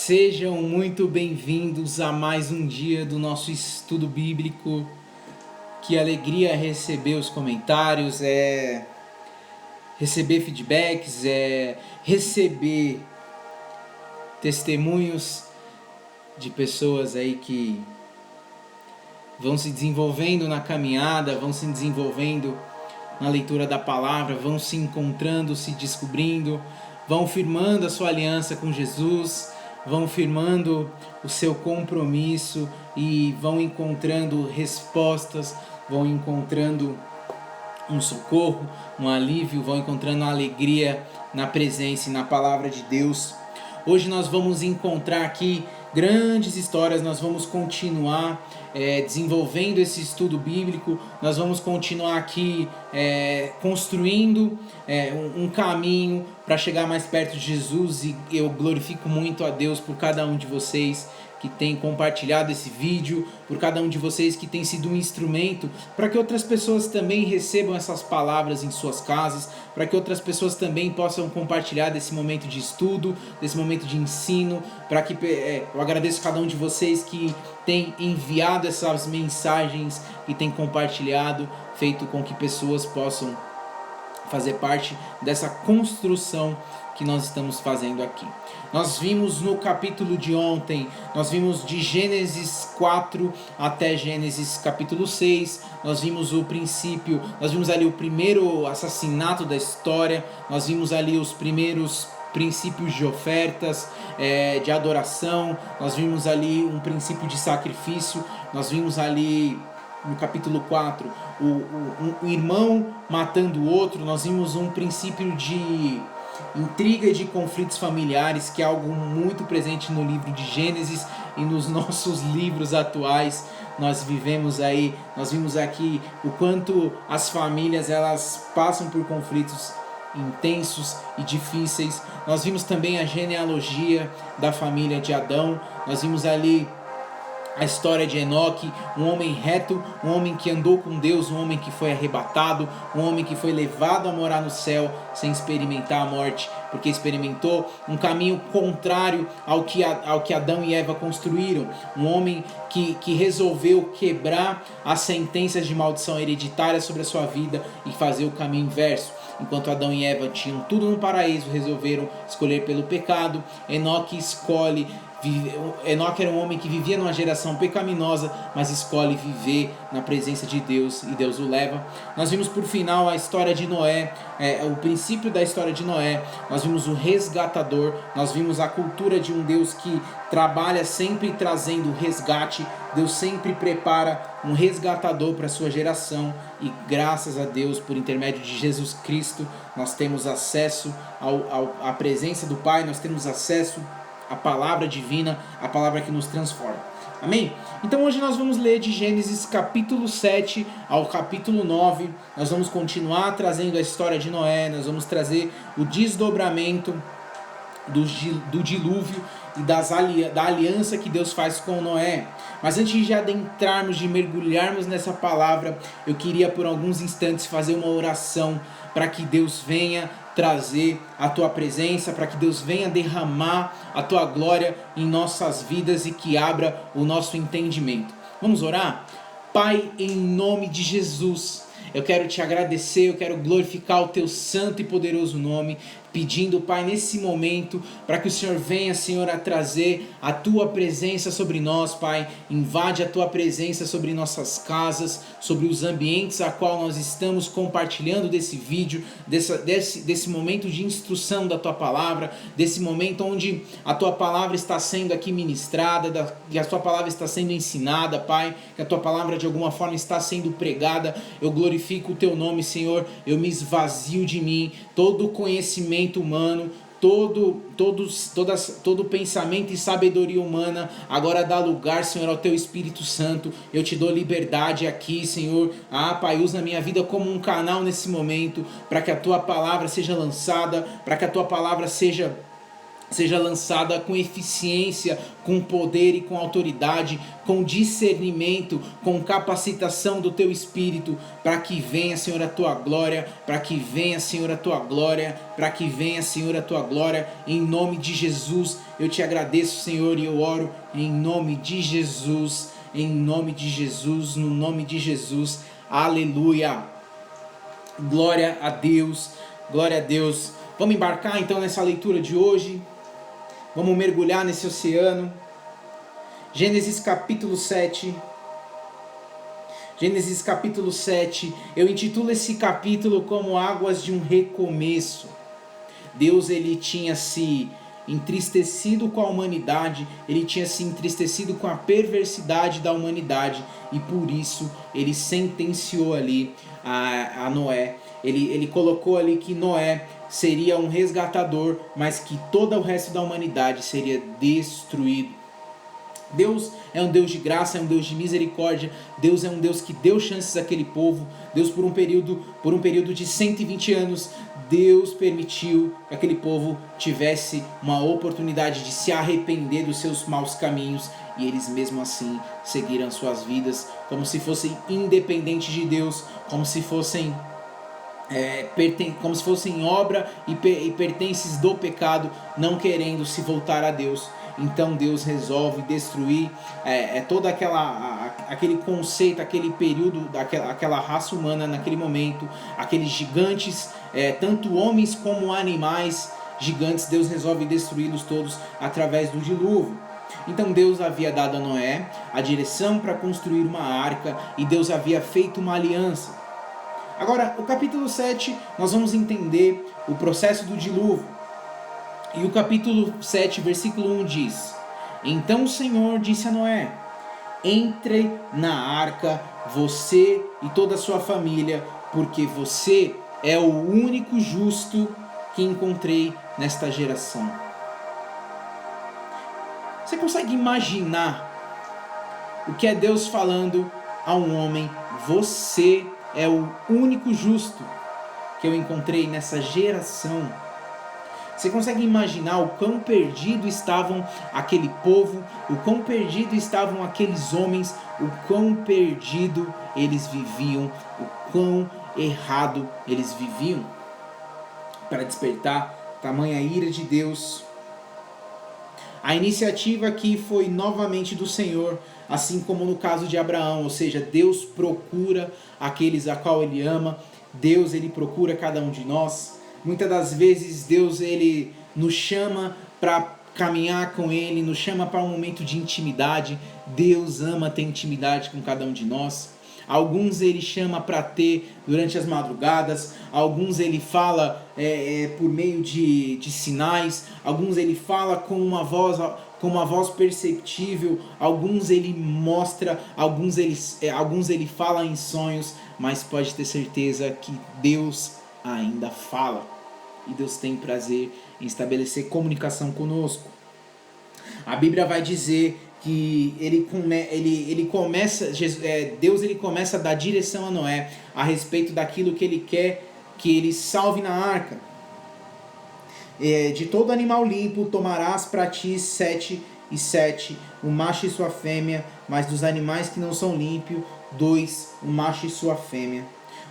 Sejam muito bem-vindos a mais um dia do nosso estudo bíblico. Que alegria receber os comentários, receber feedbacks, receber testemunhos de pessoas aí que vão se desenvolvendo na caminhada, vão se desenvolvendo na leitura da palavra, vão se encontrando, se descobrindo, vão firmando a sua aliança com Jesus, vão firmando o seu compromisso e vão encontrando respostas, vão encontrando um socorro, um alívio, vão encontrando alegria na presença e na palavra de Deus. Hoje nós vamos encontrar aqui grandes histórias, nós vamos continuar desenvolvendo esse estudo bíblico, nós vamos continuar aqui construindo um caminho para chegar mais perto de Jesus, e eu glorifico muito a Deus por cada um de vocês que tem compartilhado esse vídeo, por cada um de vocês que tem sido um instrumento para que outras pessoas também recebam essas palavras em suas casas, para que outras pessoas também possam compartilhar desse momento de estudo, desse momento de ensino, para que eu agradeço a cada um de vocês que tem enviado essas mensagens e tem compartilhado, feito com que pessoas possam fazer parte dessa construção que nós estamos fazendo aqui. Nós vimos no capítulo de ontem, nós vimos de Gênesis 4 até Gênesis capítulo 6, nós vimos o princípio, nós vimos ali o primeiro assassinato da história, nós vimos ali os primeiros princípios de ofertas, de adoração, nós vimos ali um princípio de sacrifício, nós vimos ali no capítulo 4 o irmão matando o outro, nós vimos um princípio de intriga e de conflitos familiares, que é algo muito presente no livro de Gênesis e nos nossos livros atuais. Nós vimos aqui o quanto as famílias elas passam por conflitos intensos e difíceis. Nós vimos também a genealogia da família de Adão, nós vimos ali a história de Enoque, um homem reto, um homem que andou com Deus, um homem que foi arrebatado, um homem que foi levado a morar no céu sem experimentar a morte, porque experimentou um caminho contrário ao que Adão e Eva construíram. Um homem que resolveu quebrar as sentenças de maldição hereditária sobre a sua vida e fazer o caminho inverso. Enquanto Adão e Eva tinham tudo no paraíso, resolveram escolher pelo pecado. Enoque era um homem que vivia numa geração pecaminosa, mas escolhe viver na presença de Deus e Deus o leva. Nós vimos por final a história de Noé, o princípio da história de Noé. Nós vimos o resgatador, nós vimos a cultura de um Deus que trabalha sempre trazendo resgate. Deus sempre prepara um resgatador para a sua geração, e graças a Deus, por intermédio de Jesus Cristo, nós temos acesso à presença do Pai, nós temos acesso a palavra divina, a palavra que nos transforma. Amém? Então hoje nós vamos ler de Gênesis capítulo 7 ao capítulo 9. Nós vamos continuar trazendo a história de Noé, nós vamos trazer o desdobramento do dilúvio e da aliança que Deus faz com Noé. Mas antes de adentrarmos, de mergulharmos nessa palavra, eu queria por alguns instantes fazer uma oração para que Deus venha trazer a tua presença, para que Deus venha derramar a tua glória em nossas vidas e que abra o nosso entendimento. Vamos orar? Pai, em nome de Jesus, eu quero te agradecer, eu quero glorificar o teu santo e poderoso nome, pedindo, Pai, nesse momento, para que o Senhor venha, Senhor, a trazer a Tua presença sobre nós, Pai. Invade a Tua presença sobre nossas casas, sobre os ambientes a qual nós estamos compartilhando desse vídeo, desse momento de instrução da Tua Palavra, desse momento onde a Tua Palavra está sendo aqui ministrada, que a Tua Palavra está sendo ensinada, Pai, que a Tua Palavra de alguma forma está sendo pregada. Eu glorifico o Teu nome, Senhor, eu me esvazio de mim, todo conhecimento humano, todo pensamento e sabedoria humana, agora dá lugar, Senhor, ao Teu Espírito Santo. Eu te dou liberdade aqui, Senhor. Pai, usa a minha vida como um canal nesse momento, para que a Tua Palavra seja lançada, para que a Tua Palavra seja seja lançada com eficiência, com poder e com autoridade, com discernimento, com capacitação do Teu Espírito, para que venha, Senhor, a Tua glória, para que venha, Senhor, a Tua glória, para que venha, Senhor, a Tua glória, em nome de Jesus. Eu te agradeço, Senhor, e eu oro em nome de Jesus, em nome de Jesus, no nome de Jesus, aleluia, glória a Deus, glória a Deus. Vamos embarcar então nessa leitura de hoje. Vamos mergulhar nesse oceano. Gênesis capítulo 7. Gênesis capítulo 7. Eu intitulo esse capítulo como Águas de um Recomeço. Deus, ele tinha se entristecido com a humanidade, ele tinha se entristecido com a perversidade da humanidade, e por isso ele sentenciou ali a Noé. Ele colocou ali que Noé seria um resgatador, mas que todo o resto da humanidade seria destruído. Deus é um Deus de graça, é um Deus de misericórdia. Deus é um Deus que deu chances àquele povo. Deus, por um período de 120 anos, Deus permitiu que aquele povo tivesse uma oportunidade de se arrepender dos seus maus caminhos, e eles mesmo assim seguiram suas vidas como se fossem independentes de Deus, como se fossem obra e pertences do pecado, não querendo se voltar a Deus. Então Deus resolve destruir todo aquele conceito, aquele período, aquela raça humana naquele momento, aqueles gigantes, tanto homens como animais gigantes. Deus resolve destruí-los todos através do dilúvio. Então Deus havia dado a Noé a direção para construir uma arca, e Deus havia feito uma aliança. Agora, o capítulo 7, nós vamos entender o processo do dilúvio. E o capítulo 7, versículo 1 diz: Então o Senhor disse a Noé: Entre na arca, você e toda a sua família, porque você é o único justo que encontrei nesta geração. Você consegue imaginar o que é Deus falando a um homem? Você é o único justo que eu encontrei nessa geração. Você consegue imaginar o quão perdido estavam aquele povo, o quão perdido estavam aqueles homens, o quão perdido eles viviam, o quão errado eles viviam? Para despertar tamanha ira de Deus, a iniciativa aqui foi novamente do Senhor, assim como no caso de Abraão, ou seja, Deus procura aqueles a qual Ele ama, Deus, Ele procura cada um de nós. Muitas das vezes Deus, Ele nos chama para caminhar com Ele, nos chama para um momento de intimidade. Deus ama ter intimidade com cada um de nós. Alguns Ele chama para ter durante as madrugadas, alguns Ele fala por meio de sinais, alguns Ele fala com uma voz perceptível, alguns Ele mostra, alguns Ele fala em sonhos, mas pode ter certeza que Deus ainda fala, e Deus tem prazer em estabelecer comunicação conosco. A Bíblia vai dizer que Deus começa a dar direção a Noé a respeito daquilo que Ele quer que ele salve na arca. De todo animal limpo tomarás para ti 7 e 7, o macho e sua fêmea, mas dos animais que não são limpos, 2, o macho e sua fêmea.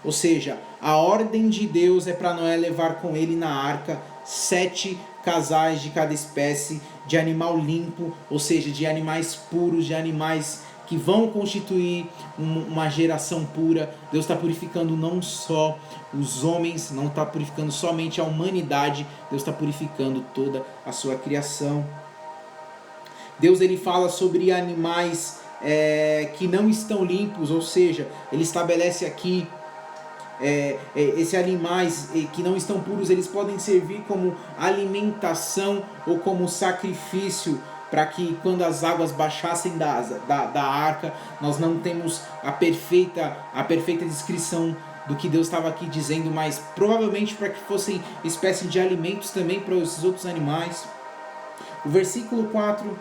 Ou seja, a ordem de Deus é para Noé levar com ele na arca 7 casais de cada espécie de animal limpo, ou seja, de animais puros, de animais que vão constituir uma geração pura. Deus está purificando não só os homens, não está purificando somente a humanidade, Deus está purificando toda a sua criação. Deus, ele fala sobre animais que não estão limpos, ou seja, ele estabelece aqui esses animais que não estão puros, eles podem servir como alimentação ou como sacrifício, para que quando as águas baixassem da arca, nós não temos a perfeita descrição do que Deus estava aqui dizendo, mas provavelmente para que fossem espécie de alimentos também para esses outros animais. O versículo 4,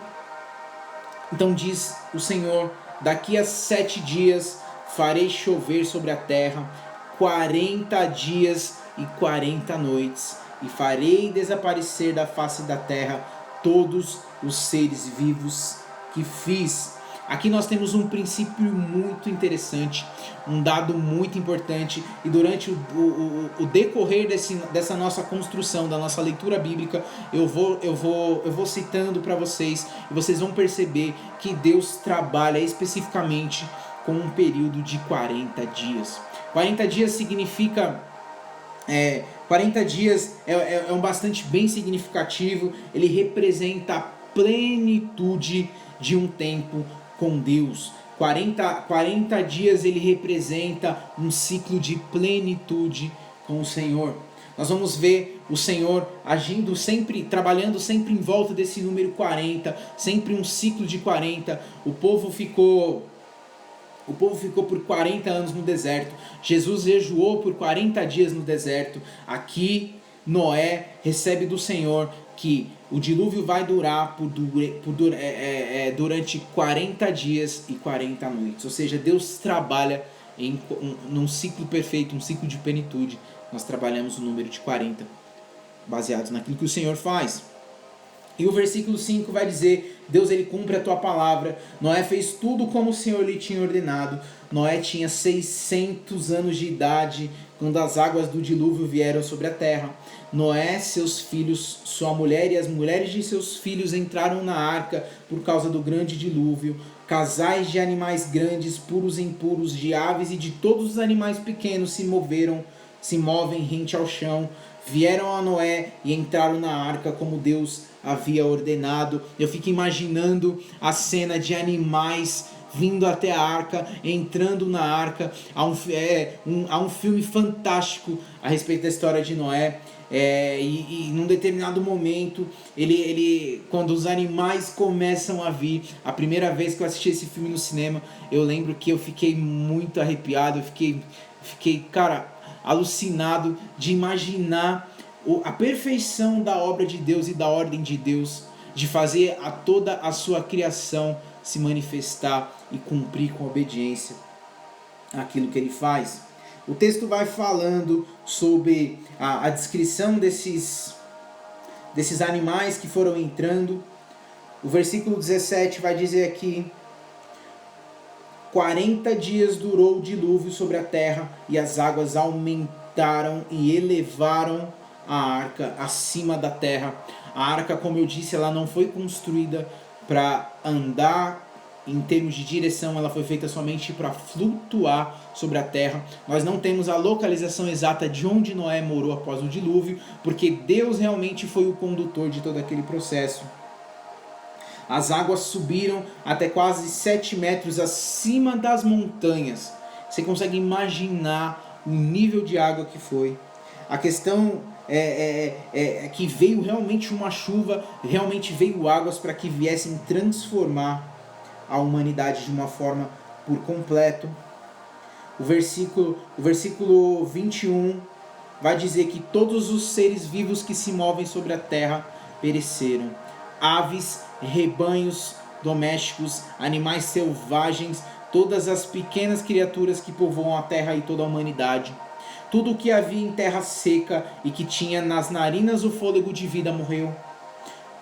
então diz o Senhor: daqui a 7 dias farei chover sobre a terra 40 dias e 40 noites, e farei desaparecer da face da terra todos os seres vivos que fiz. Aqui nós temos um princípio muito interessante, um dado muito importante, e durante o decorrer dessa nossa construção, da nossa leitura bíblica, eu vou citando para vocês, e vocês vão perceber que Deus trabalha especificamente com um período de 40 dias. 40 dias significa... 40 dias é um bastante bem significativo, ele representa a plenitude de um tempo com Deus. 40 dias ele representa um ciclo de plenitude com o Senhor. Nós vamos ver o Senhor agindo sempre, trabalhando sempre em volta desse número 40, sempre um ciclo de 40. O povo ficou por 40 anos no deserto. Jesus jejuou por 40 dias no deserto. Aqui Noé recebe do Senhor que o dilúvio vai durar durante 40 dias e 40 noites. Ou seja, Deus trabalha num ciclo perfeito, um ciclo de plenitude. Nós trabalhamos o número de 40, baseados naquilo que o Senhor faz. E o versículo 5 vai dizer: Deus, ele cumpre a tua palavra. Noé fez tudo como o Senhor lhe tinha ordenado. Noé tinha 600 anos de idade quando as águas do dilúvio vieram sobre a terra. Noé, seus filhos, sua mulher e as mulheres de seus filhos entraram na arca por causa do grande dilúvio. Casais de animais grandes, puros e impuros, de aves e de todos os animais pequenos se movem rente ao chão. Vieram a Noé e entraram na arca como Deus havia ordenado. Eu fico imaginando a cena de animais vindo até a arca, entrando na arca. Há um filme fantástico a respeito da história de Noé. E num determinado momento, quando os animais começam a vir, a primeira vez que eu assisti esse filme no cinema, eu lembro que eu fiquei muito arrepiado, eu fiquei, cara, alucinado de imaginar a perfeição da obra de Deus e da ordem de Deus, de fazer toda a sua criação se manifestar e cumprir com obediência aquilo que ele faz. O texto vai falando sobre a descrição desses animais que foram entrando. O versículo 17 vai dizer aqui: 40 dias durou o dilúvio sobre a terra, e as águas aumentaram e elevaram a arca acima da terra. A arca, como eu disse, ela não foi construída para andar em termos de direção, ela foi feita somente para flutuar sobre a terra. Nós não temos a localização exata de onde Noé morou após o dilúvio, porque Deus realmente foi o condutor de todo aquele processo. As águas subiram até quase 7 metros acima das montanhas. Você consegue imaginar o nível de água que foi. A questão é que veio realmente uma chuva, realmente veio águas para que viessem transformar a humanidade de uma forma por completo. O versículo 21 vai dizer que todos os seres vivos que se movem sobre a terra pereceram. Aves, rebanhos domésticos, animais selvagens, todas as pequenas criaturas que povoam a terra e toda a humanidade. Tudo o que havia em terra seca e que tinha nas narinas o fôlego de vida morreu.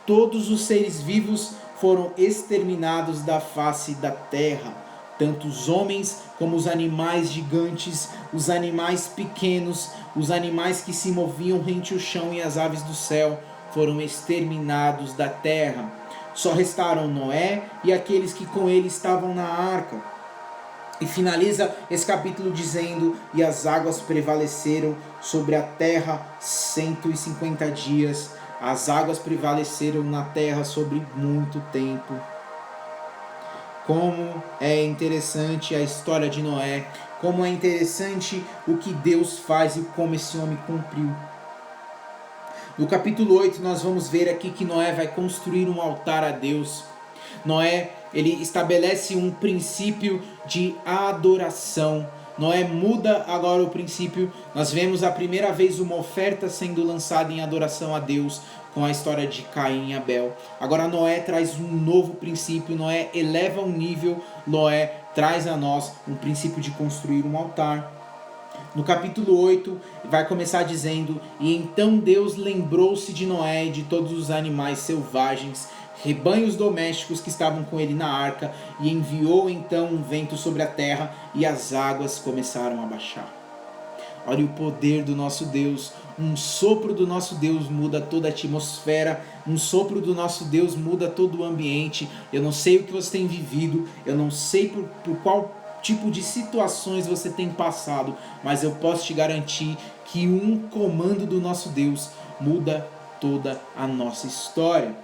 Todos os seres vivos foram exterminados da face da terra, tanto os homens como os animais gigantes, os animais pequenos, os animais que se moviam rente ao chão e as aves do céu foram exterminados da terra. Só restaram Noé e aqueles que com ele estavam na arca. E finaliza esse capítulo dizendo: e as águas prevaleceram sobre a terra 150 dias. As águas prevaleceram na terra sobre muito tempo. Como é interessante a história de Noé. Como é interessante o que Deus faz e como esse homem cumpriu. No capítulo 8 nós vamos ver aqui que Noé vai construir um altar a Deus. Noé, ele estabelece um princípio de adoração. Noé muda agora o princípio. Nós vemos a primeira vez uma oferta sendo lançada em adoração a Deus com a história de Caim e Abel. Agora Noé traz um novo princípio. Noé eleva um nível. Noé traz a nós um princípio de construir um altar. No capítulo 8, vai começar dizendo: E então Deus lembrou-se de Noé e de todos os animais selvagens, rebanhos domésticos que estavam com ele na arca, e enviou então um vento sobre a terra, e as águas começaram a baixar. Olha o poder do nosso Deus. Um sopro do nosso Deus muda toda a atmosfera. Um sopro do nosso Deus muda todo o ambiente. Eu não sei o que você tem vivido, eu não sei por qual tipo de situações você tem passado, mas eu posso te garantir que um comando do nosso Deus muda toda a nossa história.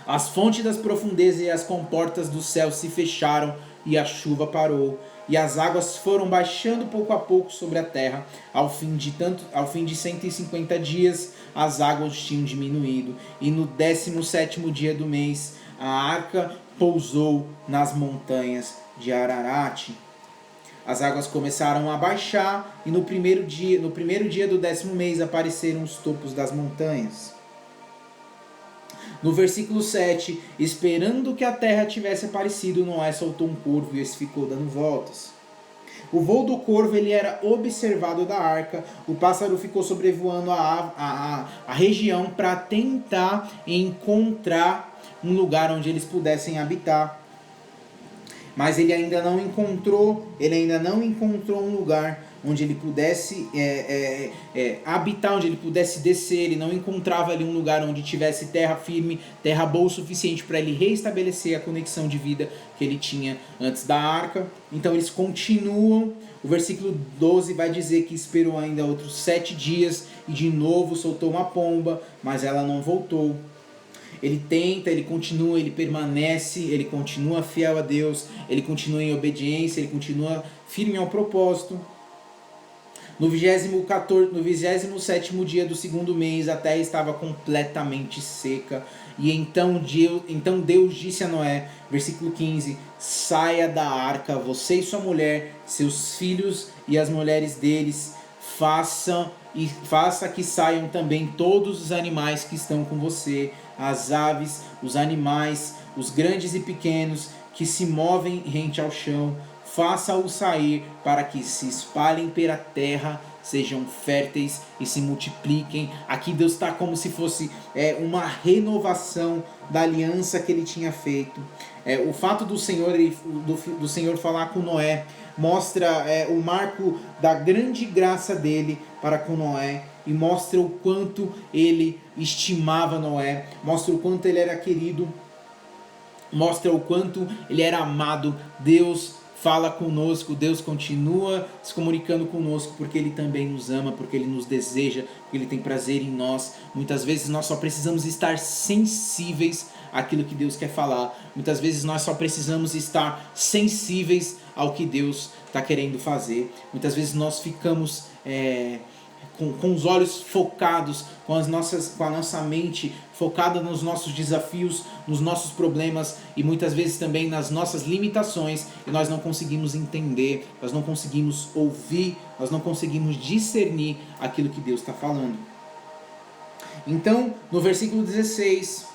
As fontes das profundezas e as comportas do céu se fecharam e a chuva parou, e as águas foram baixando pouco a pouco sobre a terra. Ao fim de 150 dias, as águas tinham diminuído, e no 17º dia do mês, a arca pousou nas montanhas de Ararat. As águas começaram a baixar, e no primeiro dia do 10º mês apareceram os topos das montanhas. No versículo 7, esperando que a terra tivesse aparecido, Noé soltou um corvo e esse ficou dando voltas. O voo do corvo ele era observado da arca. O pássaro ficou sobrevoando a região para tentar encontrar um lugar onde eles pudessem habitar. Mas ele ainda não encontrou um lugar onde ele pudesse habitar, onde ele pudesse descer. Ele não encontrava ali um lugar onde tivesse terra firme, terra boa o suficiente para ele reestabelecer a conexão de vida que ele tinha antes da arca. Então eles continuam. O versículo 12 vai dizer que esperou ainda outros 7 dias e de novo soltou uma pomba, mas ela não voltou. Ele tenta, ele continua, ele permanece, ele continua fiel a Deus, ele continua em obediência, ele continua firme ao propósito. No 27º dia do 2º mês, a terra estava completamente seca. E então Deus disse a Noé, versículo 15, saia da arca, você e sua mulher, seus filhos e as mulheres deles, faça que saiam também todos os animais que estão com você, as aves, os animais, os grandes e pequenos, que se movem rente ao chão, faça-os sair para que se espalhem pela terra, sejam férteis e se multipliquem. Aqui Deus está como se fosse uma renovação da aliança que ele tinha feito. O fato do Senhor falar com Noé mostra o marco da grande graça dele para com Noé, e mostra o quanto ele estimava Noé, mostra o quanto ele era querido, mostra o quanto ele era amado. Deus fala conosco, Deus continua se comunicando conosco porque Ele também nos ama, porque Ele nos deseja, porque Ele tem prazer em nós. Muitas vezes nós só precisamos estar sensíveis àquilo que Deus quer falar. Muitas vezes nós só precisamos estar sensíveis ao que Deus está querendo fazer. Muitas vezes nós ficamos com os olhos focados, com a nossa mente focada nos nossos desafios, nos nossos problemas e muitas vezes também nas nossas limitações, e nós não conseguimos entender, nós não conseguimos ouvir, nós não conseguimos discernir aquilo que Deus está falando. Então, no versículo 16,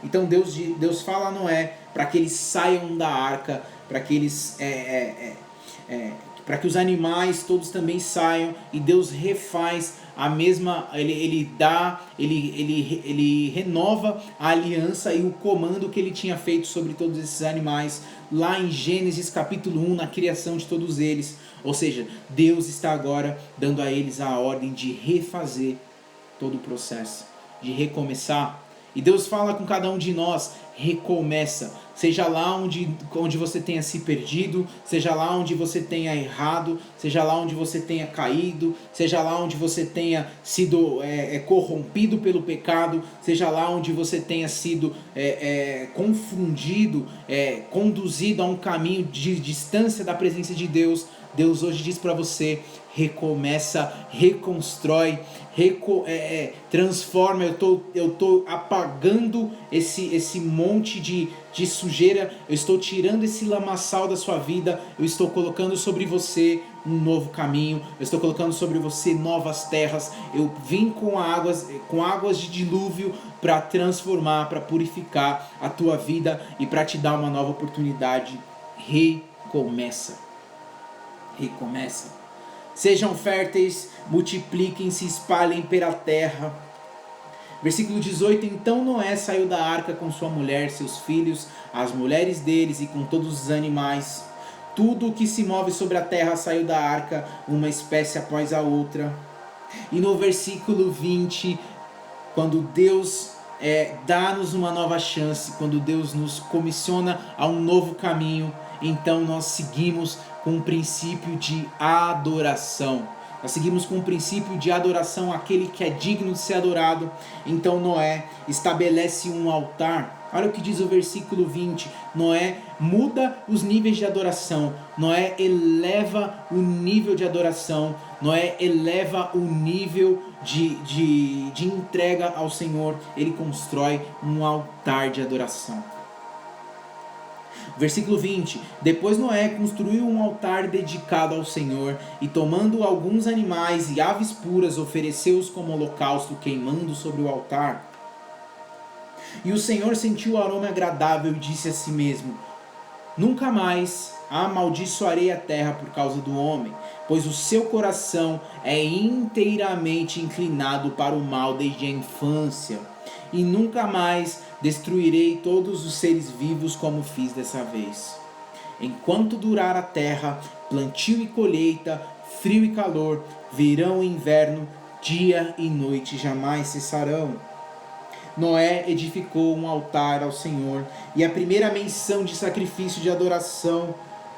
então Deus fala a Noé para que eles saiam da arca, para que eles para que os animais todos também saiam, e Deus refaz a mesma, ele renova a aliança e o comando que ele tinha feito sobre todos esses animais lá em Gênesis capítulo 1, na criação de todos eles. Ou seja, Deus está agora dando a eles a ordem de refazer todo o processo, de recomeçar. E Deus fala com cada um de nós: recomeça. Seja lá onde você tenha se perdido, seja lá onde você tenha errado, seja lá onde você tenha caído, seja lá onde você tenha sido corrompido pelo pecado, seja lá onde você tenha sido confundido, conduzido a um caminho de distância da presença de Deus. Deus hoje diz para você: recomeça, reconstrói, transforma. Eu tô apagando esse monte de sujeira, eu estou tirando esse lamaçal da sua vida, eu estou colocando sobre você um novo caminho, eu estou colocando sobre você novas terras. Eu vim com águas de dilúvio para transformar, para purificar a tua vida e para te dar uma nova oportunidade. Recomeça. Sejam férteis, multipliquem-se, espalhem pela terra. Versículo 18: Então Noé saiu da arca com sua mulher, seus filhos, as mulheres deles e com todos os animais. Tudo o que se move sobre a terra saiu da arca, uma espécie após a outra. E no versículo 20, quando Deus dá-nos uma nova chance, quando Deus nos comissiona a um novo caminho, então nós seguimos com o princípio de adoração. Nós seguimos com o princípio de adoração àquele que é digno de ser adorado. Então Noé estabelece um altar. Olha o que diz o versículo 20. Noé muda os níveis de adoração. Noé eleva o nível de adoração. Noé eleva o nível de entrega ao Senhor. Ele constrói um altar de adoração. Versículo 20. Depois Noé construiu um altar dedicado ao Senhor e, tomando alguns animais e aves puras, ofereceu-os como holocausto, queimando sobre o altar. E o Senhor sentiu o aroma agradável e disse a si mesmo: Nunca mais amaldiçoarei a terra por causa do homem, pois o seu coração é inteiramente inclinado para o mal desde a infância. E nunca mais destruirei todos os seres vivos como fiz dessa vez. Enquanto durar a terra, plantio e colheita, frio e calor, verão e inverno, dia e noite jamais cessarão. Noé edificou um altar ao Senhor, e a primeira menção de sacrifício de adoração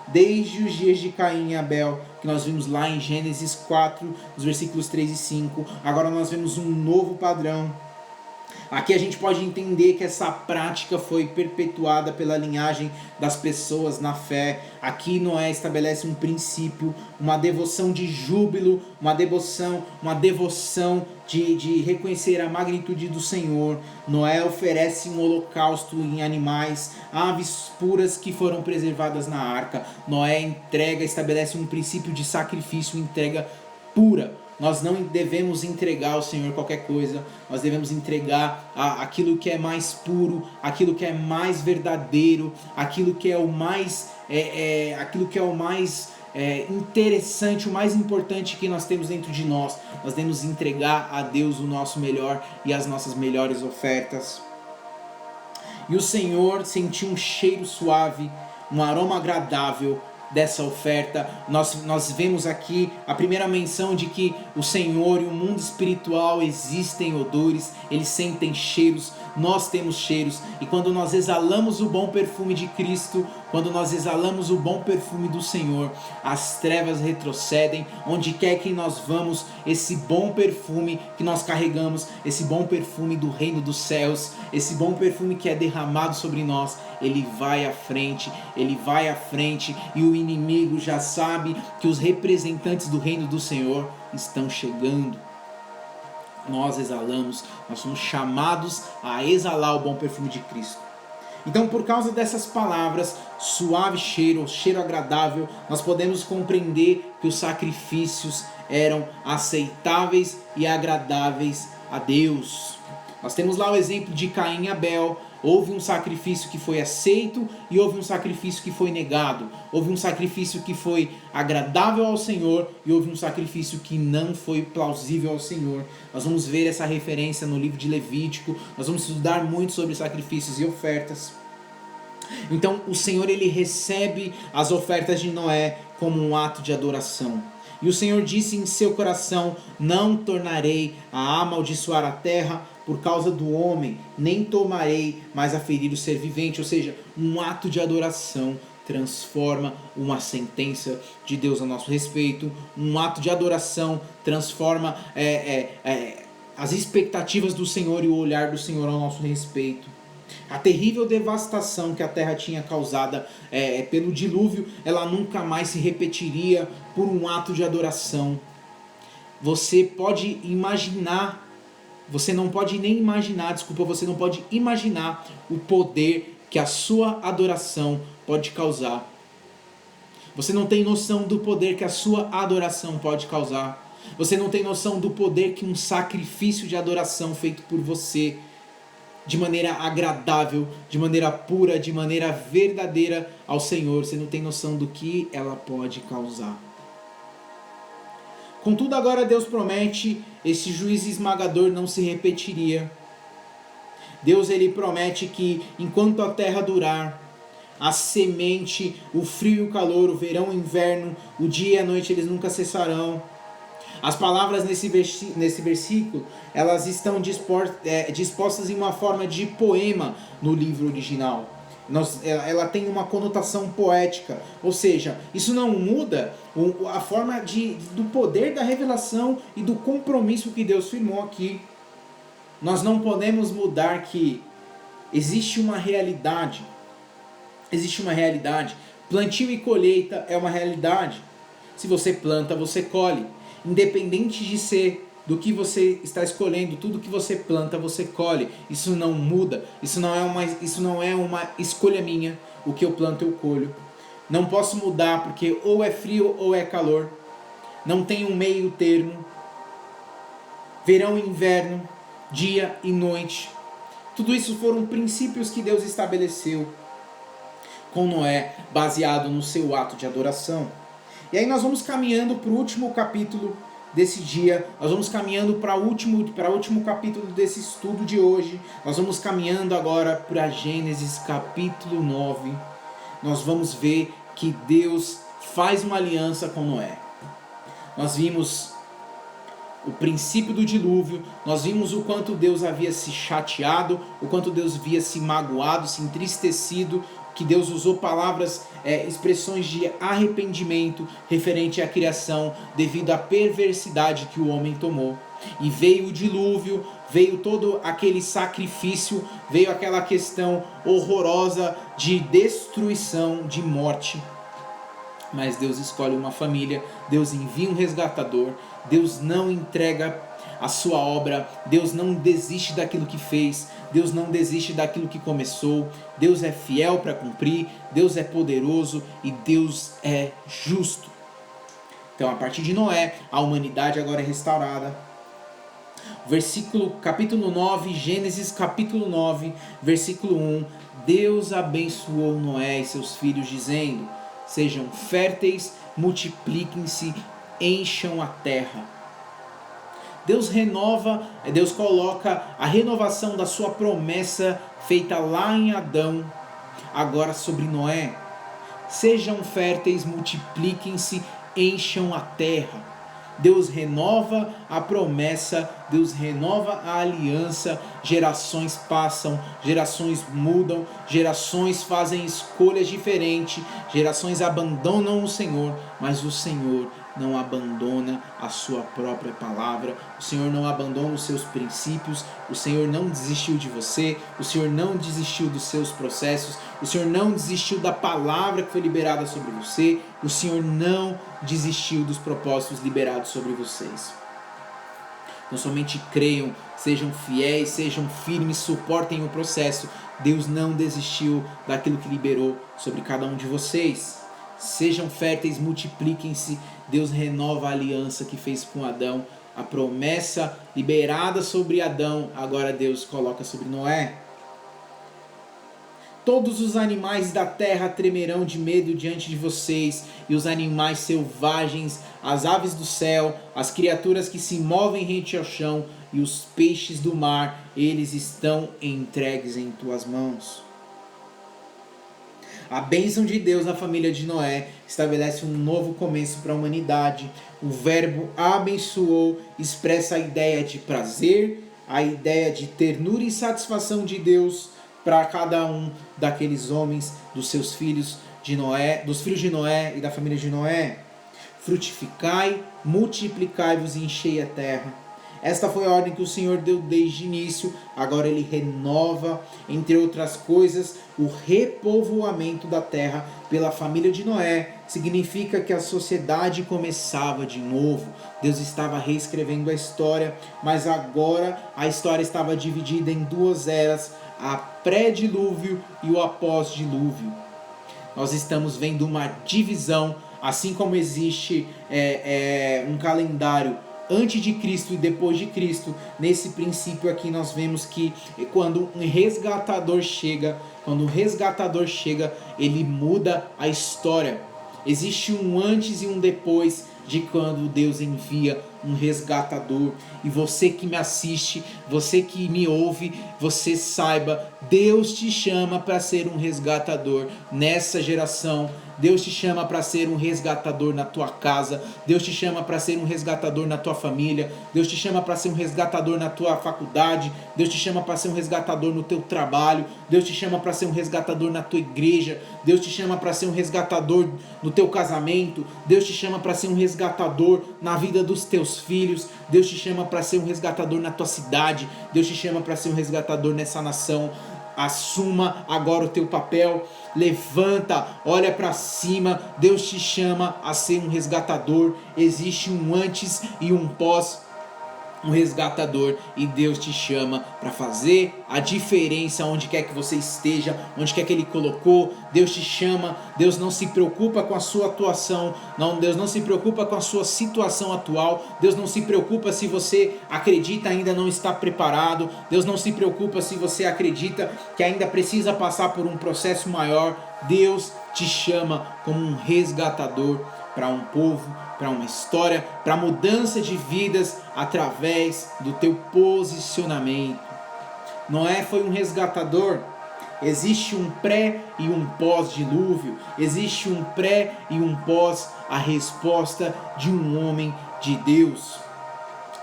desde os dias de Caim e Abel, que nós vimos lá em Gênesis 4, os versículos 3 e 5, agora nós vemos um novo padrão. Aqui a gente pode entender que essa prática foi perpetuada pela linhagem das pessoas na fé. Aqui Noé estabelece um princípio, uma devoção de júbilo, uma devoção de reconhecer a magnitude do Senhor. Noé oferece um holocausto em animais, aves puras que foram preservadas na arca. Noé estabelece um princípio de sacrifício, entrega pura. Nós não devemos entregar ao Senhor qualquer coisa. Nós devemos entregar aquilo que é mais puro, aquilo que é mais verdadeiro, aquilo que é o mais interessante, o mais importante que nós temos dentro de nós. Nós devemos entregar a Deus o nosso melhor e as nossas melhores ofertas. E o Senhor sentiu um cheiro suave, um aroma agradável dessa oferta. Nós vemos aqui a primeira menção de que o Senhor e o mundo espiritual existem odores, eles sentem cheiros, nós temos cheiros, e quando nós exalamos o bom perfume de Cristo, quando nós exalamos o bom perfume do Senhor, as trevas retrocedem. Onde quer que nós vamos, esse bom perfume que nós carregamos, esse bom perfume do reino dos céus, esse bom perfume que é derramado sobre nós, ele vai à frente, e o inimigo já sabe que os representantes do reino do Senhor estão chegando. Nós exalamos, nós somos chamados a exalar o bom perfume de Cristo. Então, por causa dessas palavras, suave cheiro agradável, nós podemos compreender que os sacrifícios eram aceitáveis e agradáveis a Deus. Nós temos lá o exemplo de Caim e Abel. Houve um sacrifício que foi aceito e houve um sacrifício que foi negado. Houve um sacrifício que foi agradável ao Senhor e houve um sacrifício que não foi plausível ao Senhor. Nós vamos ver essa referência no livro de Levítico. Nós vamos estudar muito sobre sacrifícios e ofertas. Então o Senhor, ele recebe as ofertas de Noé como um ato de adoração. E o Senhor disse em seu coração: não tornarei a amaldiçoar a terra por causa do homem, nem tomarei mais a ferir o ser vivente. Ou seja, um ato de adoração transforma uma sentença de Deus a nosso respeito. Um ato de adoração transforma as expectativas do Senhor e o olhar do Senhor ao nosso respeito. A terrível devastação que a terra tinha causada pelo dilúvio, ela nunca mais se repetiria por um ato de adoração. Você não pode imaginar o poder que a sua adoração pode causar. Você não tem noção do poder que a sua adoração pode causar. Você não tem noção do poder que um sacrifício de adoração feito por você, de maneira agradável, de maneira pura, de maneira verdadeira ao Senhor, você não tem noção do que ela pode causar. Contudo, agora Deus promete, esse juízo esmagador não se repetiria. Deus ele promete que enquanto a terra durar, a semente, o frio e o calor, o verão e o inverno, o dia e a noite, eles nunca cessarão. As palavras nesse versículo, elas estão dispostas em uma forma de poema no livro original. Ela tem uma conotação poética, ou seja, isso não muda a forma do poder da revelação e do compromisso que Deus firmou aqui. Nós não podemos mudar que existe uma realidade. Existe uma realidade. Plantio e colheita é uma realidade. Se você planta, você colhe. Independente de ser do que você está escolhendo, tudo que você planta, você colhe. Isso não muda. Isso não é uma escolha minha. O que eu planto, eu colho. Não posso mudar porque ou é frio ou é calor. Não tem um meio termo. Verão e inverno, dia e noite. Tudo isso foram princípios que Deus estabeleceu com Noé, baseado no seu ato de adoração. E aí nós vamos caminhando para o último capítulo desse dia, nós vamos caminhando para o último capítulo desse estudo de hoje, nós vamos caminhando agora para Gênesis capítulo 9. Nós vamos ver que Deus faz uma aliança com Noé. Nós vimos o princípio do dilúvio, nós vimos o quanto Deus havia se chateado, o quanto Deus havia se magoado, se entristecido, que Deus usou palavras, expressões de arrependimento referente à criação devido à perversidade que o homem tomou. E veio o dilúvio, veio todo aquele sacrifício, veio aquela questão horrorosa de destruição, de morte. Mas Deus escolhe uma família, Deus envia um resgatador, Deus não entrega a sua obra, Deus não desiste daquilo que fez, Deus não desiste daquilo que começou, Deus é fiel para cumprir, Deus é poderoso e Deus é justo. Então, a partir de Noé, a humanidade agora é restaurada. Capítulo 9, Gênesis capítulo 9, versículo 1, Deus abençoou Noé e seus filhos, dizendo: sejam férteis, multipliquem-se, encham a terra. Deus coloca a renovação da sua promessa feita lá em Adão, agora sobre Noé. Sejam férteis, multipliquem-se, encham a terra. Deus renova a promessa, Deus renova a aliança, gerações passam, gerações mudam, gerações fazem escolhas diferentes, gerações abandonam o Senhor, mas o Senhor não abandona a sua própria palavra, o Senhor não abandona os seus princípios, o Senhor não desistiu de você, o Senhor não desistiu dos seus processos, o Senhor não desistiu da palavra que foi liberada sobre você, o Senhor não desistiu dos propósitos liberados sobre vocês. Então somente creiam, sejam fiéis, sejam firmes, suportem o processo. Deus não desistiu daquilo que liberou sobre cada um de vocês. Sejam férteis, multipliquem-se. Deus renova a aliança que fez com Adão. A promessa liberada sobre Adão, agora Deus coloca sobre Noé. Todos os animais da terra tremerão de medo diante de vocês, e os animais selvagens, as aves do céu, as criaturas que se movem rente ao chão, e os peixes do mar, eles estão entregues em tuas mãos. A bênção de Deus na família de Noé estabelece um novo começo para a humanidade. O verbo abençoou expressa a ideia de prazer, a ideia de ternura e satisfação de Deus para cada um daqueles homens, dos seus filhos de Noé, dos filhos de Noé e da família de Noé. Frutificai, multiplicai-vos e enchei a terra. Esta foi a ordem que o Senhor deu desde o início. Agora Ele renova, entre outras coisas, o repovoamento da terra pela família de Noé. Significa que a sociedade começava de novo. Deus estava reescrevendo a história, mas agora a história estava dividida em duas eras, a pré-dilúvio e o após-dilúvio. Nós estamos vendo uma divisão, assim como existe um calendário antes de Cristo e depois de Cristo. Nesse princípio aqui nós vemos que quando um resgatador chega, ele muda a história. Existe um antes e um depois de quando Deus envia um resgatador. E você que me assiste, você que me ouve, você saiba, Deus te chama para ser um resgatador nessa geração. Deus te chama para ser um resgatador na tua casa. Deus te chama para ser um resgatador na tua família. Deus te chama para ser um resgatador na tua faculdade. Deus te chama para ser um resgatador no teu trabalho. Deus te chama para ser um resgatador na tua igreja. Deus te chama para ser um resgatador no teu casamento. Deus te chama para ser um resgatador na vida dos teus filhos. Deus te chama para ser um resgatador na tua cidade. Deus te chama para ser um resgatador nessa nação. Assuma agora o teu papel, levanta, olha para cima. Deus te chama a ser um resgatador. Existe um antes e um pós um resgatador, e Deus te chama para fazer a diferença onde quer que você esteja, onde quer que Ele colocou. Deus te chama. Deus não se preocupa com a sua atuação, não, Deus não se preocupa com a sua situação atual. Deus não se preocupa se você acredita ainda não está preparado. Deus não se preocupa se você acredita que ainda precisa passar por um processo maior. Deus te chama como um resgatador para um povo, para uma história, para mudança de vidas através do teu posicionamento. Noé foi um resgatador. Existe um pré e um pós-dilúvio. Existe um pré e um pós a resposta de um homem de Deus.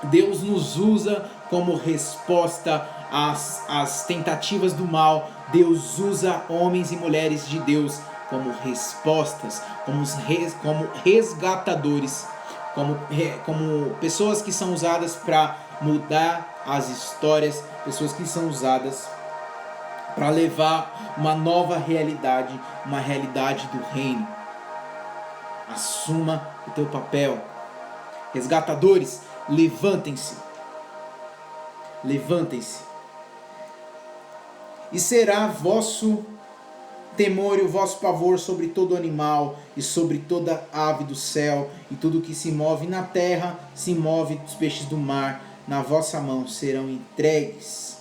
Deus nos usa como resposta às tentativas do mal. Deus usa homens e mulheres de Deus como respostas, como resgatadores, como pessoas que são usadas para mudar as histórias, pessoas que são usadas para levar uma nova realidade, uma realidade do reino. Assuma o teu papel. Resgatadores, levantem-se. Levantem-se. E será vosso temor e o vosso pavor sobre todo animal e sobre toda ave do céu e tudo que se move na terra, se move dos peixes do mar, na vossa mão serão entregues.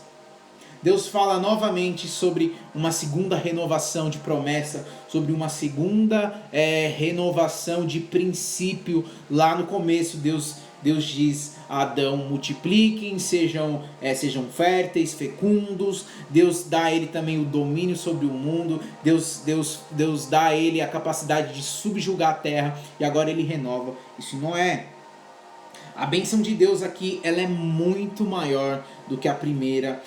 Deus fala novamente sobre uma segunda renovação de promessa, sobre uma segunda renovação de princípio. Lá no começo Deus diz a Adão: multipliquem, sejam férteis, fecundos. Deus dá a ele também o domínio sobre o mundo. Deus dá a ele a capacidade de subjugar a terra. E agora ele renova isso em Noé. A bênção de Deus aqui, ela é muito maior do que a primeira.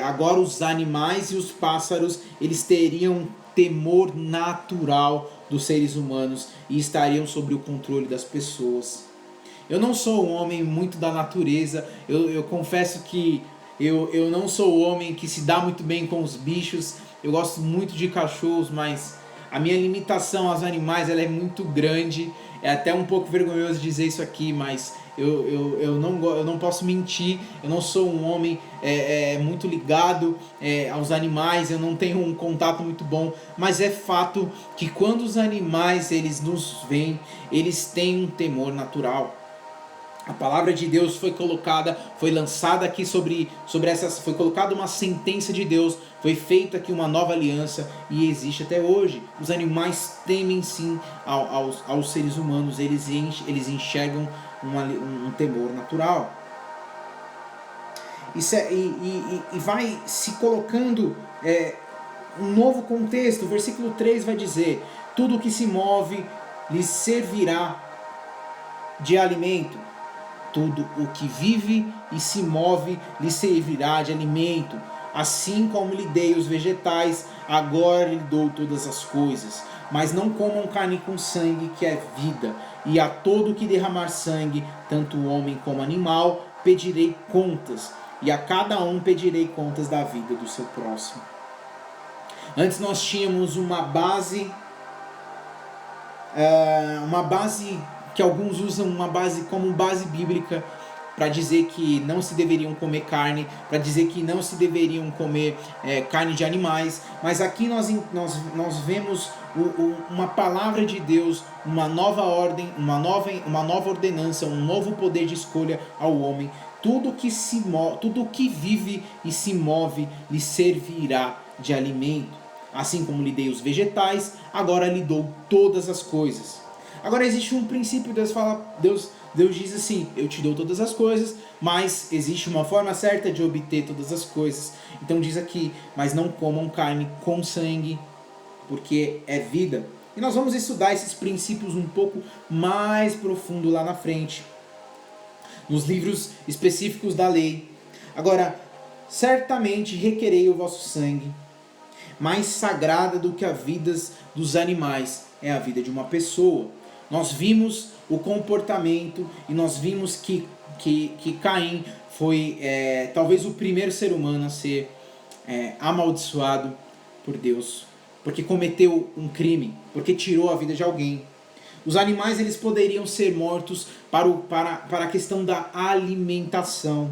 Agora os animais e os pássaros, eles teriam temor natural dos seres humanos e estariam sob o controle das pessoas. Eu não sou um homem muito da natureza. Eu confesso que eu não sou o homem que se dá muito bem com os bichos. Eu gosto muito de cachorros, mas a minha limitação aos animais, ela é muito grande. É até um pouco vergonhoso dizer isso aqui, mas eu não posso mentir. Eu não sou um homem muito ligado aos animais. Eu não tenho um contato muito bom. Mas é fato que quando os animais eles nos veem, eles têm um temor natural. A palavra de Deus foi lançada aqui sobre essas, foi colocada uma sentença de Deus, foi feita aqui uma nova aliança e existe até hoje. Os animais temem sim aos seres humanos, eles enxergam um temor natural. E vai se colocando um novo contexto. O versículo 3 vai dizer: tudo que se move lhe servirá de alimento. Tudo o que vive e se move lhe servirá de alimento. Assim como lhe dei os vegetais, agora lhe dou todas as coisas. Mas não comam carne com sangue, que é vida. E a todo que derramar sangue, tanto homem como animal, pedirei contas. E a cada um pedirei contas da vida do seu próximo. Antes nós tínhamos uma base que alguns usam como base bíblica para dizer que não se deveriam comer carne, para dizer que não se deveriam comer carne de animais. Mas aqui nós vemos uma palavra de Deus, uma nova ordem, uma nova ordenança, um novo poder de escolha ao homem. Tudo que vive e se move lhe servirá de alimento. Assim como lhe dei os vegetais, agora lhe dou todas as coisas. Agora existe um princípio, Deus diz assim, eu te dou todas as coisas, mas existe uma forma certa de obter todas as coisas. Então diz aqui, mas não comam carne com sangue, porque é vida. E nós vamos estudar esses princípios um pouco mais profundo lá na frente, nos livros específicos da lei. Agora, certamente requerei o vosso sangue. Mais sagrada do que a vida dos animais é a vida de uma pessoa. Nós vimos o comportamento e nós vimos que Caim foi talvez o primeiro ser humano a ser amaldiçoado por Deus, porque cometeu um crime, porque tirou a vida de alguém. Os animais eles poderiam ser mortos para a questão da alimentação,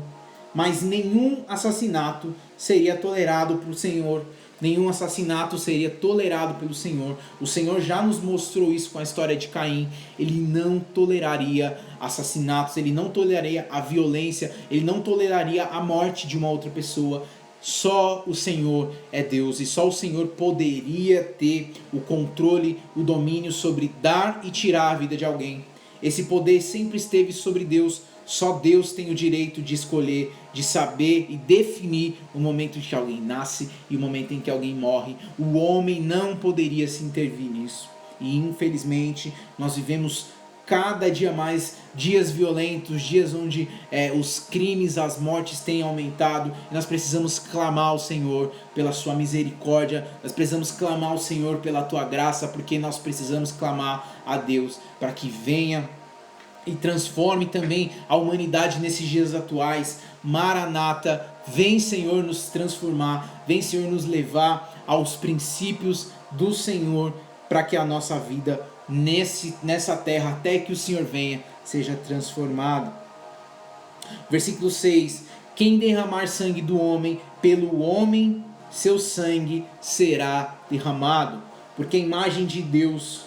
mas nenhum assassinato seria tolerado por Senhor. Nenhum assassinato seria tolerado pelo Senhor. O Senhor já nos mostrou isso com a história de Caim. Ele não toleraria assassinatos, ele não toleraria a violência, ele não toleraria a morte de uma outra pessoa. Só o Senhor é Deus e só o Senhor poderia ter o controle, o domínio sobre dar e tirar a vida de alguém. Esse poder sempre esteve sobre Deus. Só Deus tem o direito de escolher, de saber e definir o momento em que alguém nasce e o momento em que alguém morre. O homem não poderia se intervir nisso. E infelizmente nós vivemos cada dia mais dias violentos, dias onde os crimes, as mortes têm aumentado. E nós precisamos clamar ao Senhor pela sua misericórdia, nós precisamos clamar ao Senhor pela tua graça, porque nós precisamos clamar a Deus para que venha e transforme também a humanidade nesses dias atuais. Maranata, vem Senhor nos transformar, vem Senhor nos levar aos princípios do Senhor, para que a nossa vida nessa terra, até que o Senhor venha, seja transformada. Versículo 6: quem derramar sangue do homem, pelo homem seu sangue será derramado, porque a imagem de Deus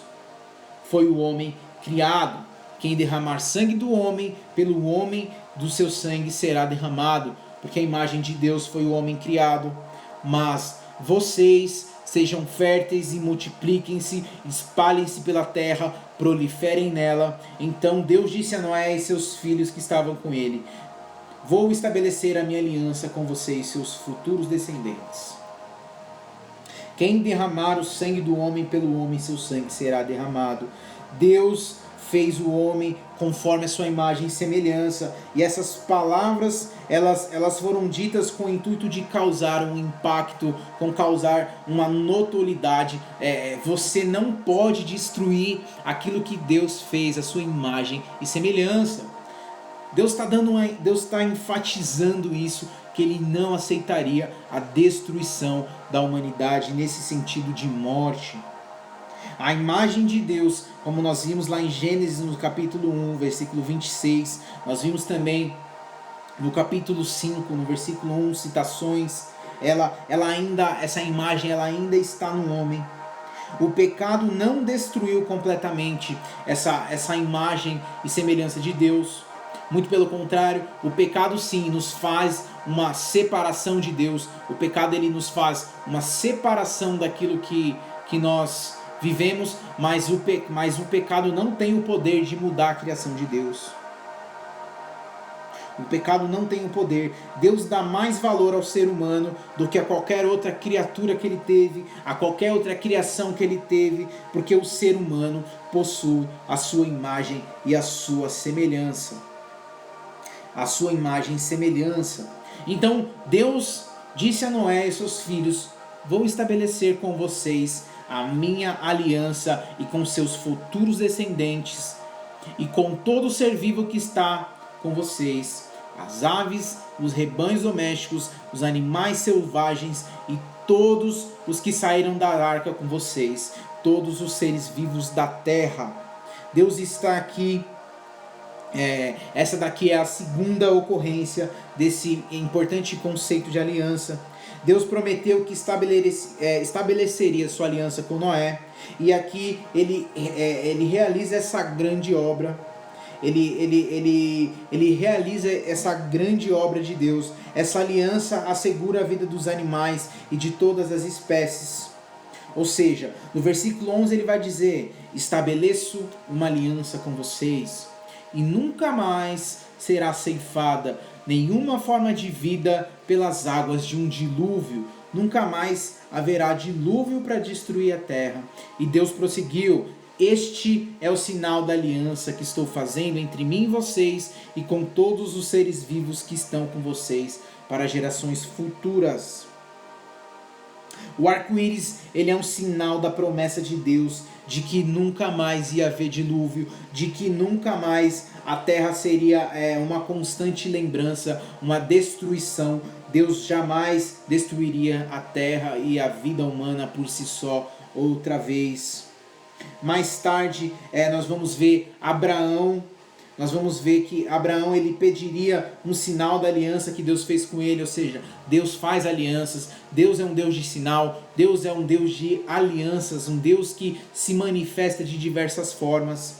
foi o homem criado. Quem derramar sangue do homem, pelo homem do seu sangue será derramado, porque a imagem de Deus foi o homem criado. Mas vocês sejam férteis e multipliquem-se, espalhem-se pela terra, proliferem nela. Então Deus disse a Noé e seus filhos que estavam com ele: vou estabelecer a minha aliança com vocês, seus futuros descendentes. Quem derramar o sangue do homem, pelo homem seu sangue será derramado. Deus fez o homem conforme a sua imagem e semelhança, e essas palavras elas foram ditas com o intuito de causar um impacto, com causar uma notoriedade. Você não pode destruir aquilo que Deus fez, a sua imagem e semelhança. Deus está enfatizando isso, que ele não aceitaria a destruição da humanidade nesse sentido de morte. A imagem de Deus, como nós vimos lá em Gênesis no capítulo 1, versículo 26, nós vimos também no capítulo 5, no versículo 1, citações, essa imagem ela ainda está no homem. O pecado não destruiu completamente essa imagem e semelhança de Deus. Muito pelo contrário, o pecado sim nos faz uma separação de Deus. O pecado ele nos faz uma separação daquilo que nós vivemos, mas o pecado não tem o poder de mudar a criação de Deus. O pecado não tem o poder. Deus dá mais valor ao ser humano do que a qualquer outra criatura que ele teve, a qualquer outra criação que ele teve, porque o ser humano possui a sua imagem e a sua semelhança. A sua imagem e semelhança. Então Deus disse a Noé e seus filhos: vou estabelecer com vocês a minha aliança e com seus futuros descendentes e com todo ser vivo que está com vocês, as aves, os rebanhos domésticos, os animais selvagens e todos os que saíram da arca com vocês, todos os seres vivos da terra. Deus está aqui. Essa daqui é a segunda ocorrência desse importante conceito de aliança. Deus prometeu que estabeleceria sua aliança com Noé, e aqui ele realiza essa grande obra. Ele realiza essa grande obra de Deus. Essa aliança assegura a vida dos animais e de todas as espécies. Ou seja, no versículo 11 ele vai dizer: estabeleço uma aliança com vocês, e nunca mais será ceifada nenhuma forma de vida pelas águas de um dilúvio, nunca mais haverá dilúvio para destruir a terra. E Deus prosseguiu: este é o sinal da aliança que estou fazendo entre mim e vocês e com todos os seres vivos que estão com vocês para gerações futuras. O arco-íris, ele é um sinal da promessa de Deus de que nunca mais ia haver dilúvio, de que nunca mais a terra seria uma constante lembrança, uma destruição. Deus jamais destruiria a terra e a vida humana por si só outra vez. Mais tarde nós vamos ver Abraão. Nós vamos ver que Abraão ele pediria um sinal da aliança que Deus fez com ele, ou seja, Deus faz alianças, Deus é um Deus de sinal, Deus é um Deus de alianças, um Deus que se manifesta de diversas formas.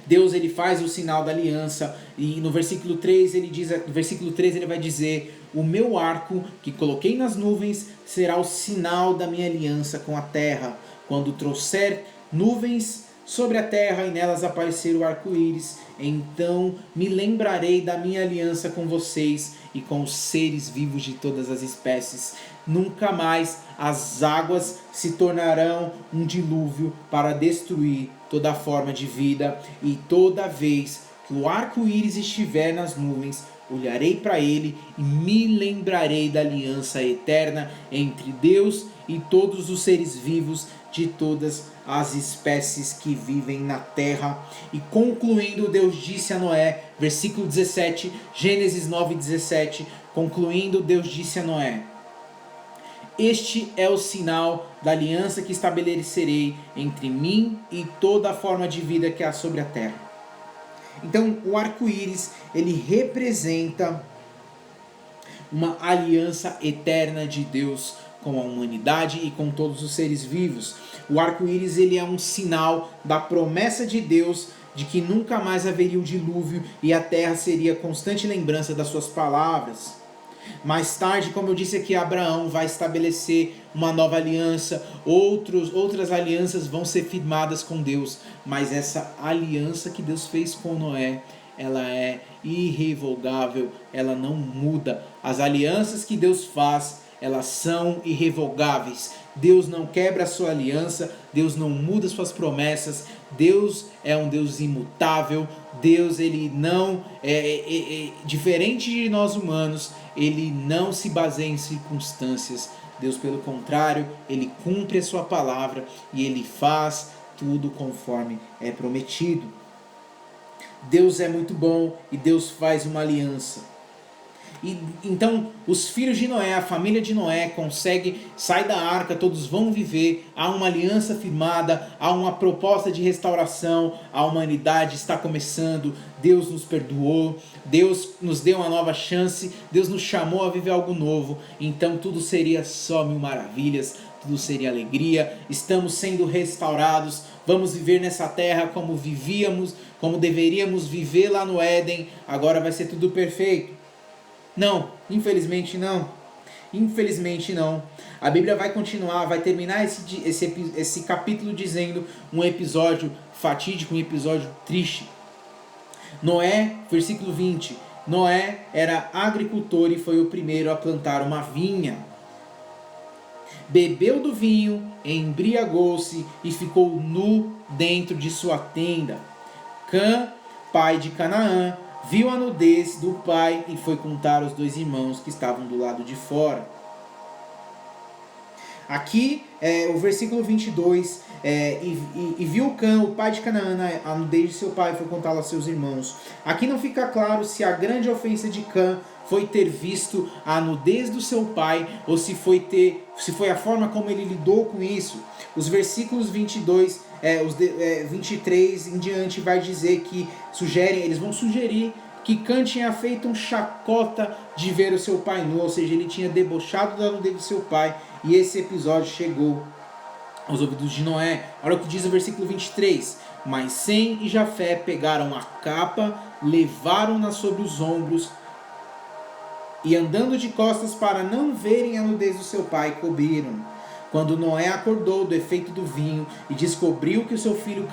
Deus ele faz o sinal da aliança e no versículo 3 ele vai dizer: o meu arco que coloquei nas nuvens será o sinal da minha aliança com a terra. Quando trouxer nuvens sobre a terra e nelas aparecer o arco-íris, então me lembrarei da minha aliança com vocês e com os seres vivos de todas as espécies. Nunca mais as águas se tornarão um dilúvio para destruir toda forma de vida, e toda vez que o arco-íris estiver nas nuvens, olharei para ele e me lembrarei da aliança eterna entre Deus e todos os seres vivos de todas as espécies que vivem na terra. E concluindo, Deus disse a Noé, versículo 17, Gênesis 9:17, concluindo, Deus disse a Noé: este é o sinal da aliança que estabelecerei entre mim e toda a forma de vida que há sobre a terra. Então, o arco-íris, ele representa uma aliança eterna de Deus com a humanidade e com todos os seres vivos. O arco-íris ele é um sinal da promessa de Deus de que nunca mais haveria o dilúvio e a terra seria constante lembrança das suas palavras. Mais tarde, como eu disse aqui, Abraão vai estabelecer uma nova aliança, outras alianças vão ser firmadas com Deus, mas essa aliança que Deus fez com Noé, ela é irrevogável, ela não muda. As alianças que Deus faz, elas são irrevogáveis. Deus não quebra a sua aliança, Deus não muda suas promessas, Deus é um Deus imutável, Deus ele não diferente de nós humanos, ele não se baseia em circunstâncias. Deus, pelo contrário, ele cumpre a sua palavra e ele faz tudo conforme é prometido. Deus é muito bom e Deus faz uma aliança. E então os filhos de Noé, a família de Noé sai da arca, todos vão viver, há uma aliança firmada, há uma proposta de restauração, a humanidade está começando, Deus nos perdoou, Deus nos deu uma nova chance, Deus nos chamou a viver algo novo, então tudo seria só mil maravilhas, tudo seria alegria, estamos sendo restaurados, vamos viver nessa terra como vivíamos, como deveríamos viver lá no Éden, agora vai ser tudo perfeito. Não, infelizmente não. Infelizmente não. A Bíblia vai continuar, vai terminar esse capítulo dizendo um episódio fatídico, um episódio triste. Noé, versículo 20. Noé era agricultor e foi o primeiro a plantar uma vinha. Bebeu do vinho, embriagou-se e ficou nu dentro de sua tenda. Cã, pai de Canaã, viu a nudez do pai e foi contar aos dois irmãos que estavam do lado de fora. Aqui, o versículo 22, e viu Cã, o pai de Canaã, a nudez de seu pai e foi contá-la aos seus irmãos. Aqui não fica claro se a grande ofensa de Cã foi ter visto a nudez do seu pai ou se foi a forma como ele lidou com isso. Os versículos 22, 23 em diante vai dizer que eles vão sugerir que Cã tinha feito um chacota de ver o seu pai nu, ou seja, ele tinha debochado da nudez do seu pai, e esse episódio chegou aos ouvidos de Noé. Olha o que diz o versículo 23. Mas Sem e Jafé pegaram a capa, levaram-na sobre os ombros, e andando de costas para não verem a nudez do seu pai, cobriram. Quando Noé acordou do efeito do vinho e descobriu que o seu filho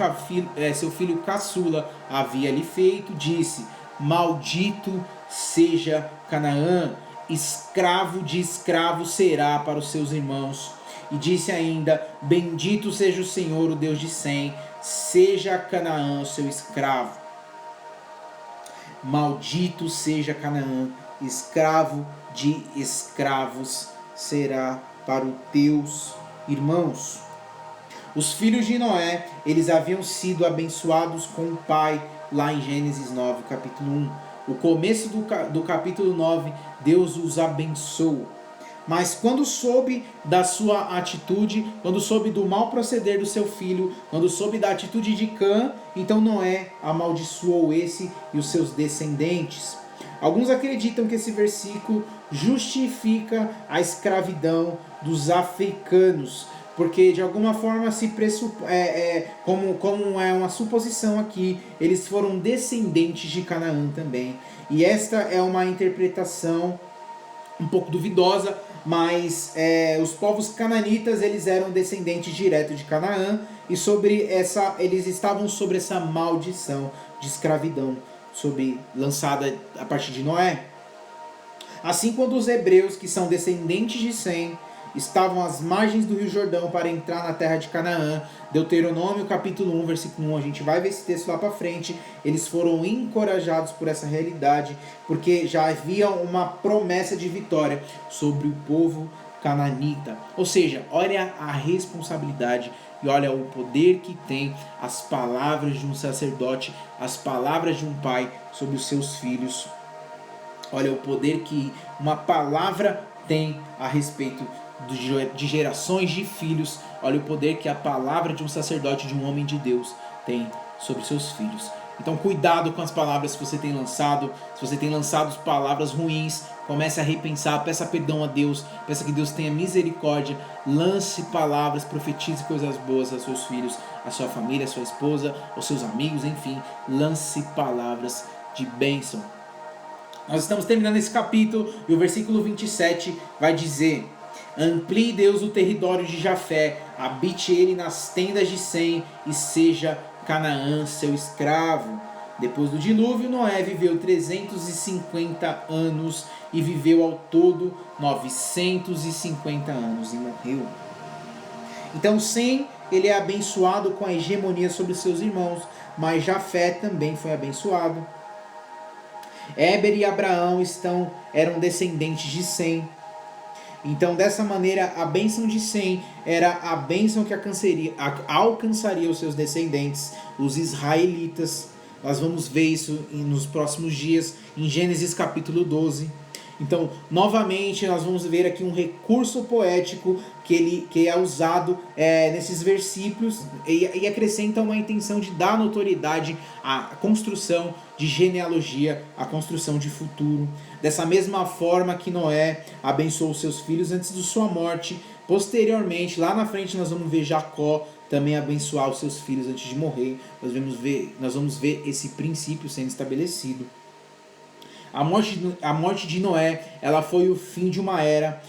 caçula havia lhe feito, disse: Maldito seja Canaã, escravo de escravo será para os seus irmãos. E disse ainda: Bendito seja o Senhor, o Deus de Sem, seja Canaã seu escravo. Maldito seja Canaã, escravo de escravos será para os teus irmãos. Os filhos de Noé, eles haviam sido abençoados com o pai, lá em Gênesis 9, capítulo 1. O começo do capítulo 9, Deus os abençoou. Mas quando soube da sua atitude, quando soube do mau proceder do seu filho, quando soube da atitude de Cã, então Noé amaldiçoou esse e os seus descendentes. Alguns acreditam que esse versículo justifica a escravidão dos africanos, porque de alguma forma se como é uma suposição aqui, eles foram descendentes de Canaã também. E esta é uma interpretação um pouco duvidosa, mas os povos cananitas, eles eram descendentes diretos de Canaã e eles estavam sobre essa maldição de escravidão lançada a partir de Noé. Assim, quando os hebreus, que são descendentes de Sem, estavam às margens do Rio Jordão para entrar na terra de Canaã, Deuteronômio capítulo 1, versículo 1, a gente vai ver esse texto lá para frente, eles foram encorajados por essa realidade, porque já havia uma promessa de vitória sobre o povo cananita. Ou seja, olha a responsabilidade e olha o poder que tem as palavras de um sacerdote, as palavras de um pai sobre os seus filhos. Olha o poder que uma palavra tem a respeito de gerações de filhos. Olha o poder que a palavra de um sacerdote, de um homem de Deus, tem sobre seus filhos. Então cuidado com as palavras que você tem lançado. Se você tem lançado palavras ruins, comece a repensar, peça perdão a Deus, peça que Deus tenha misericórdia, lance palavras, profetize coisas boas aos seus filhos, à sua família, à sua esposa, aos seus amigos, enfim, lance palavras de bênção. Nós estamos terminando esse capítulo e o versículo 27 vai dizer: Amplie Deus o território de Jafé, habite ele nas tendas de Sem e seja Canaã seu escravo. Depois do dilúvio, Noé viveu 350 anos e viveu ao todo 950 anos e morreu. Então Sem, ele é abençoado com a hegemonia sobre seus irmãos, mas Jafé também foi abençoado. Éber e Abraão eram descendentes de Sem. Então, dessa maneira, a bênção de Sem era a bênção que alcançaria os seus descendentes, os israelitas. Nós vamos ver isso nos próximos dias, em Gênesis capítulo 12. Então, novamente, nós vamos ver aqui um recurso poético que é usado nesses versículos e acrescenta uma intenção de dar notoriedade à construção de genealogia, à construção de futuro. Dessa mesma forma que Noé abençoou seus filhos antes de sua morte, posteriormente, lá na frente, nós vamos ver Jacó também abençoar os seus filhos antes de morrer. Nós vamos ver esse princípio sendo estabelecido. A morte de Noé, ela foi o fim de uma era.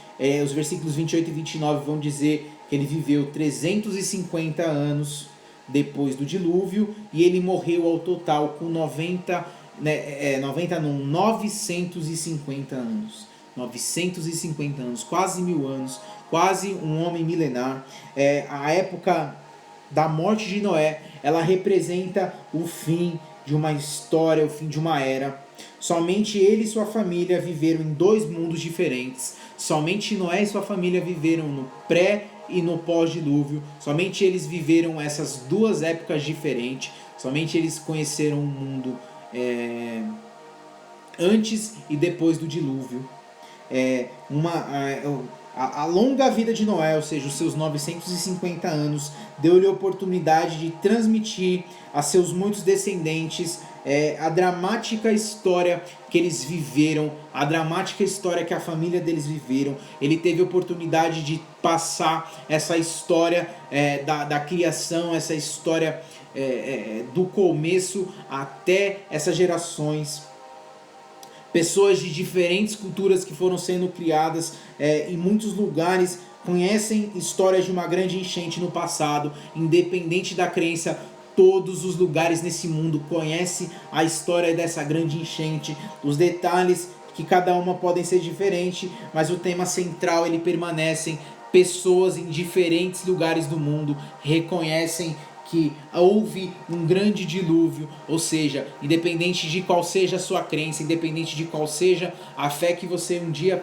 Os versículos 28 e 29 vão dizer que ele viveu 350 anos depois do dilúvio e ele morreu ao total com 950 anos. 950 anos, quase 1000 anos, quase um homem milenar. A época da morte de Noé, ela representa o fim de uma história, o fim de uma era. Somente ele e sua família viveram em dois mundos diferentes. Somente Noé e sua família viveram no pré e no pós-dilúvio. Somente eles viveram essas duas épocas diferentes. Somente eles conheceram o mundo antes e depois do dilúvio. A longa vida de Noé, ou seja, os seus 950 anos, deu-lhe a oportunidade de transmitir a seus muitos descendentes a dramática história que eles viveram, a dramática história que a família deles viveram. Ele teve a oportunidade de passar essa história da criação, essa história do começo até essas gerações. Pessoas de diferentes culturas que foram sendo criadas em muitos lugares conhecem histórias de uma grande enchente no passado, independente da crença. Todos os lugares nesse mundo conhecem a história dessa grande enchente, os detalhes que cada uma podem ser diferentes, mas o tema central ele permanece. Pessoas em diferentes lugares do mundo reconhecem que houve um grande dilúvio, ou seja, independente de qual seja a sua crença, independente de qual seja a fé que você um dia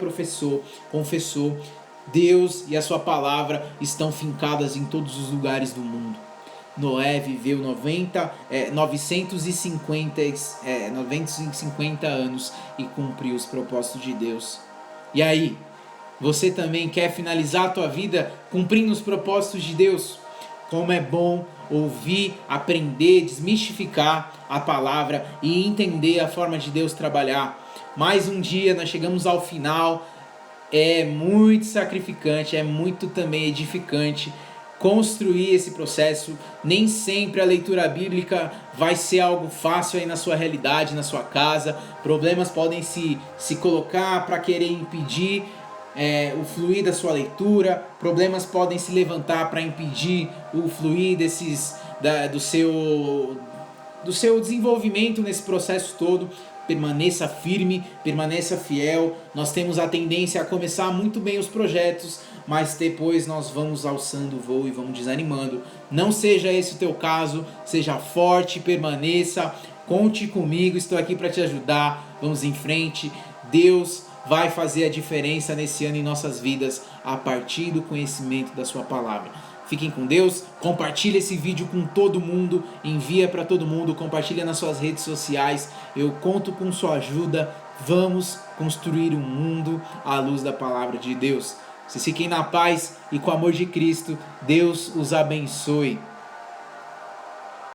confessou, Deus e a sua palavra estão fincadas em todos os lugares do mundo. Noé viveu 950 anos e cumpriu os propósitos de Deus. E aí, você também quer finalizar a tua vida cumprindo os propósitos de Deus? Como é bom ouvir, aprender, desmistificar a palavra e entender a forma de Deus trabalhar. Mais um dia, nós chegamos ao final. É muito sacrificante, é muito também edificante construir esse processo. Nem sempre a leitura bíblica vai ser algo fácil aí na sua realidade, na sua casa. Problemas podem se colocar para querer impedir o fluir da sua leitura. Problemas podem se levantar para impedir o fluir do seu desenvolvimento nesse processo todo. Permaneça firme, permaneça fiel. Nós temos a tendência a começar muito bem os projetos, mas depois nós vamos alçando o voo e vamos desanimando. Não seja esse o teu caso. Seja forte, permaneça, conte comigo, estou aqui para te ajudar. Vamos em frente. Deus vai fazer a diferença nesse ano em nossas vidas a partir do conhecimento da sua palavra. Fiquem com Deus, compartilha esse vídeo com todo mundo, envia para todo mundo, compartilha nas suas redes sociais. Eu conto com sua ajuda. Vamos construir um mundo à luz da palavra de Deus. Vocês fiquem na paz e com o amor de Cristo. Deus os abençoe.